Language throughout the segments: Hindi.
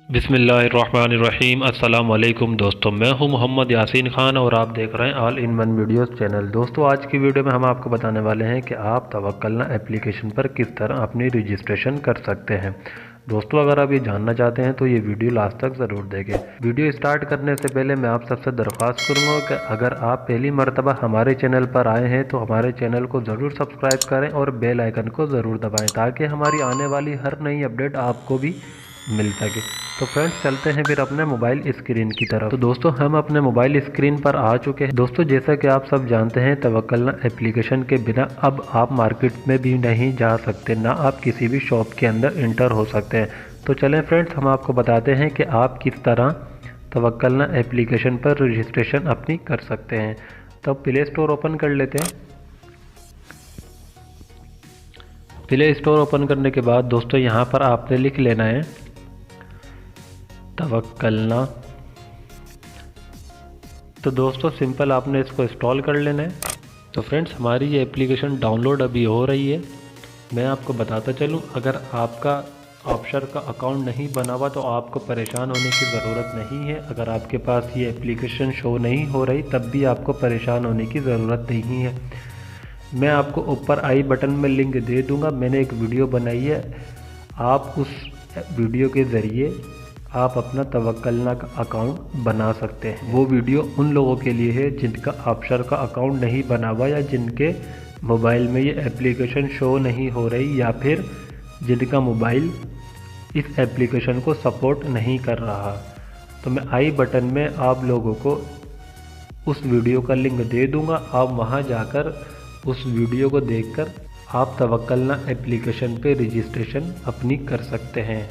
बिस्मिल्लाहिर्रहमानिर्रहीम। अस्सलाम वालेकुम दोस्तों, मैं हूं मोहम्मद यासीन खान और आप देख रहे हैं all in one videos channel. दोस्तों, आज की वीडियो में हम आपको बताने वाले हैं कि आप तवक्कलना एप्लीकेशन पर किस तरह अपनी रजिस्ट्रेशन कर सकते हैं। दोस्तों, अगर आप ये जानना चाहते हैं तो ये वीडियो लास्ट तक ज़रूर देखें। वीडियो स्टार्ट करने से पहले मैं आप सबसे दरख्वास्त करूँगा कि अगर आप पहली मरतबा हमारे चैनल पर आए हैं तो हमारे चैनल को ज़रूर सब्सक्राइब करें और बेल आइकन को ज़रूर दबाएँ ताकि हमारी आने वाली हर नई अपडेट आपको भी मिल सके। तो फ्रेंड्स, चलते हैं फिर अपने मोबाइल स्क्रीन की तरफ। तो दोस्तों, हम अपने मोबाइल स्क्रीन पर आ चुके हैं। दोस्तों, जैसा कि आप सब जानते हैं, तवक्कलना एप्लीकेशन के बिना अब आप मार्केट में भी नहीं जा सकते, ना आप किसी भी शॉप के अंदर इंटर हो सकते हैं। तो चलें फ्रेंड्स, हम आपको बताते हैं कि आप किस तरह तवक्कलना एप्लीकेशन पर रजिस्ट्रेशन अपनी कर सकते हैं। तो प्ले स्टोर ओपन कर लेते हैं। प्ले स्टोर ओपन करने के बाद दोस्तों, यहाँ पर आपने लिख लेना है तवक्कलना। तो दोस्तों, सिंपल आपने इसको इंस्टॉल कर लेना है। तो फ्रेंड्स, हमारी ये एप्लीकेशन डाउनलोड अभी हो रही है। मैं आपको बताता चलूँ, अगर आपका ऑफशोर का अकाउंट नहीं बना हुआ तो आपको परेशान होने की ज़रूरत नहीं है। अगर आपके पास ये एप्लीकेशन शो नहीं हो रही तब भी आपको परेशान होने की ज़रूरत नहीं है। मैं आपको ऊपर आई बटन में लिंक दे दूँगा। मैंने एक वीडियो बनाई है, आप उस वीडियो के ज़रिए आप अपना तवक्कलना का अकाउंट बना सकते हैं। वो वीडियो उन लोगों के लिए है जिनका ऑफशोर का अकाउंट नहीं बना हुआ या जिनके मोबाइल में ये एप्लीकेशन शो नहीं हो रही या फिर जिनका मोबाइल इस एप्लीकेशन को सपोर्ट नहीं कर रहा। तो मैं आई बटन में आप लोगों को उस वीडियो का लिंक दे दूँगा। आप वहाँ जाकर उस वीडियो को देखकर आप तवक्कलना एप्लीकेशन पे रजिस्ट्रेशन अपनी कर सकते हैं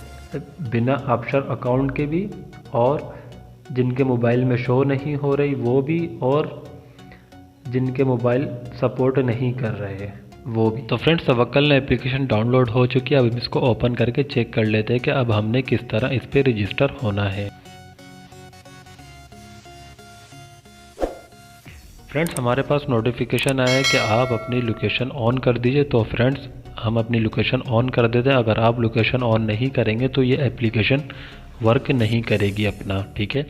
बिना ऑफशोर अकाउंट के भी, और जिनके मोबाइल में शो नहीं हो रही वो भी, और जिनके मोबाइल सपोर्ट नहीं कर रहे वो भी। तो फ्रेंड्स, तवक्कलना एप्लीकेशन डाउनलोड हो चुकी है। अब हम इसको ओपन करके चेक कर लेते हैं कि अब हमने किस तरह इस पर रजिस्टर होना है। फ्रेंड्स, हमारे पास नोटिफिकेशन आया है कि आप अपनी लोकेशन ऑन कर दीजिए। तो फ्रेंड्स, हम अपनी लोकेशन ऑन कर देते हैं। अगर आप लोकेशन ऑन नहीं करेंगे तो ये एप्लीकेशन वर्क नहीं करेगी अपना, ठीक है।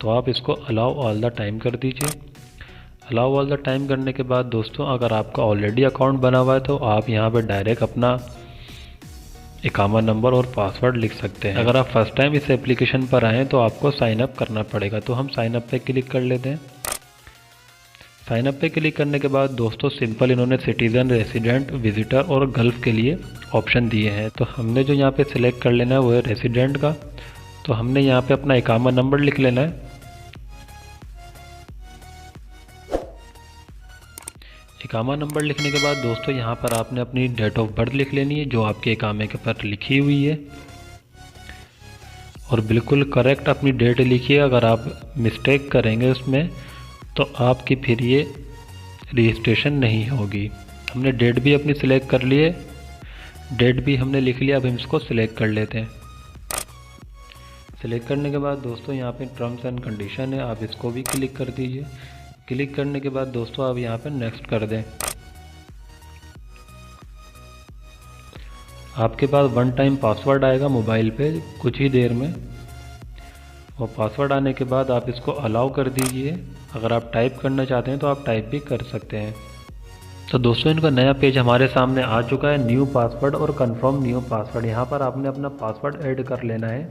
तो आप इसको अलाउ ऑल द टाइम कर दीजिए। अलाउ ऑल द टाइम करने के बाद दोस्तों, अगर आपका ऑलरेडी अकाउंट बना हुआ है तो आप यहाँ पर डायरेक्ट अपना इकामा नंबर और पासवर्ड लिख सकते हैं। अगर आप फर्स्ट टाइम इस एप्लीकेशन पर आएँ तो आपको साइन अप करना पड़ेगा। तो हम साइन अप पे क्लिक कर लेते हैं। साइन अप पे क्लिक करने के बाद दोस्तों, सिंपल इन्होंने सिटीज़न, रेसिडेंट, विजिटर और गल्फ़ के लिए ऑप्शन दिए हैं। तो हमने जो यहाँ पे सिलेक्ट कर लेना है वो है रेसिडेंट का। तो हमने यहाँ पे अपना इकामा नंबर लिख लेना है। इकामा नंबर लिखने के बाद दोस्तों, यहाँ पर आपने अपनी डेट ऑफ बर्थ लिख लेनी है जो आपके इकामे के पर लिखी हुई है, और बिल्कुल करेक्ट अपनी डेट लिखिए। अगर आप मिस्टेक करेंगे उसमें तो आपकी फिर ये रजिस्ट्रेशन नहीं होगी। हमने डेट भी अपनी सिलेक्ट कर ली है, डेट भी हमने लिख लिया। अब हम इसको सिलेक्ट कर लेते हैं। सिलेक्ट करने के बाद दोस्तों, यहाँ पे टर्म्स एंड कंडीशन है, आप इसको भी क्लिक कर दीजिए। क्लिक करने के बाद दोस्तों, आप यहाँ पे नेक्स्ट कर दें। आपके पास वन टाइम पासवर्ड आएगा मोबाइल पे कुछ ही देर में, और पासवर्ड आने के बाद आप इसको अलाउ कर दीजिए। अगर आप टाइप करना चाहते हैं तो आप टाइप भी कर सकते हैं। तो दोस्तों, इनका नया पेज हमारे सामने आ चुका है, न्यू पासवर्ड और कंफर्म न्यू पासवर्ड। यहाँ पर आपने अपना पासवर्ड ऐड कर लेना है।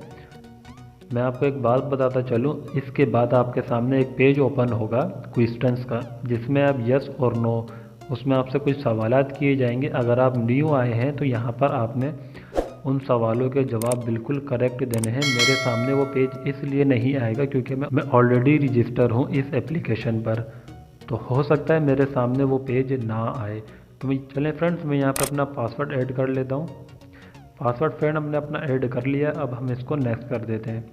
मैं आपको एक बात बताता चलूँ, इसके बाद आपके सामने एक पेज ओपन होगा क्वेश्चंस का, जिसमें आप यस और नो, उसमें आपसे कुछ सवालात किए जाएंगे। अगर आप न्यू आए हैं तो यहाँ पर आपने उन सवालों के जवाब बिल्कुल करेक्ट देने हैं। मेरे सामने वो पेज इसलिए नहीं आएगा क्योंकि मैं ऑलरेडी रजिस्टर हूँ इस एप्लीकेशन पर, तो हो सकता है मेरे सामने वो पेज ना आए। तो चलें फ्रेंड्स, मैं यहाँ पर अपना पासवर्ड ऐड कर लेता हूँ। पासवर्ड फ्रेंड हमने अपना ऐड कर लिया। अब हम इसको नेक्स्ट कर देते हैं।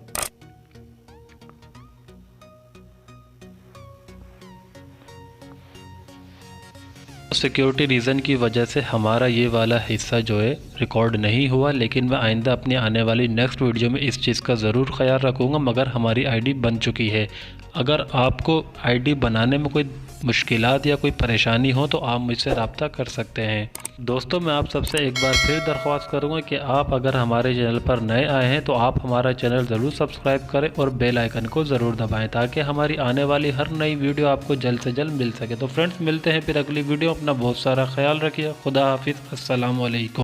सिक्योरिटी रीज़न की वजह से हमारा ये वाला हिस्सा जो है रिकॉर्ड नहीं हुआ, लेकिन मैं आइंदा अपनी आने वाली नेक्स्ट वीडियो में इस चीज़ का ज़रूर ख्याल रखूँगा। मगर हमारी आईडी बन चुकी है। अगर आपको आईडी बनाने में कोई मुश्किलात या कोई परेशानी हो तो आप मुझसे रब्ता कर सकते हैं। दोस्तों, मैं आप सबसे एक बार फिर दरख्वास्त करूंगा कि आप अगर हमारे चैनल पर नए आए हैं तो आप हमारा चैनल ज़रूर सब्सक्राइब करें और बेल आइकन को ज़रूर दबाएं ताकि हमारी आने वाली हर नई वीडियो आपको जल्द से जल्द मिल सके। तो फ्रेंड्स, मिलते हैं फिर अगली वीडियो। अपना बहुत सारा ख्याल रखिए। खुदा हाफिज़। अस्सलाम वालेकुम।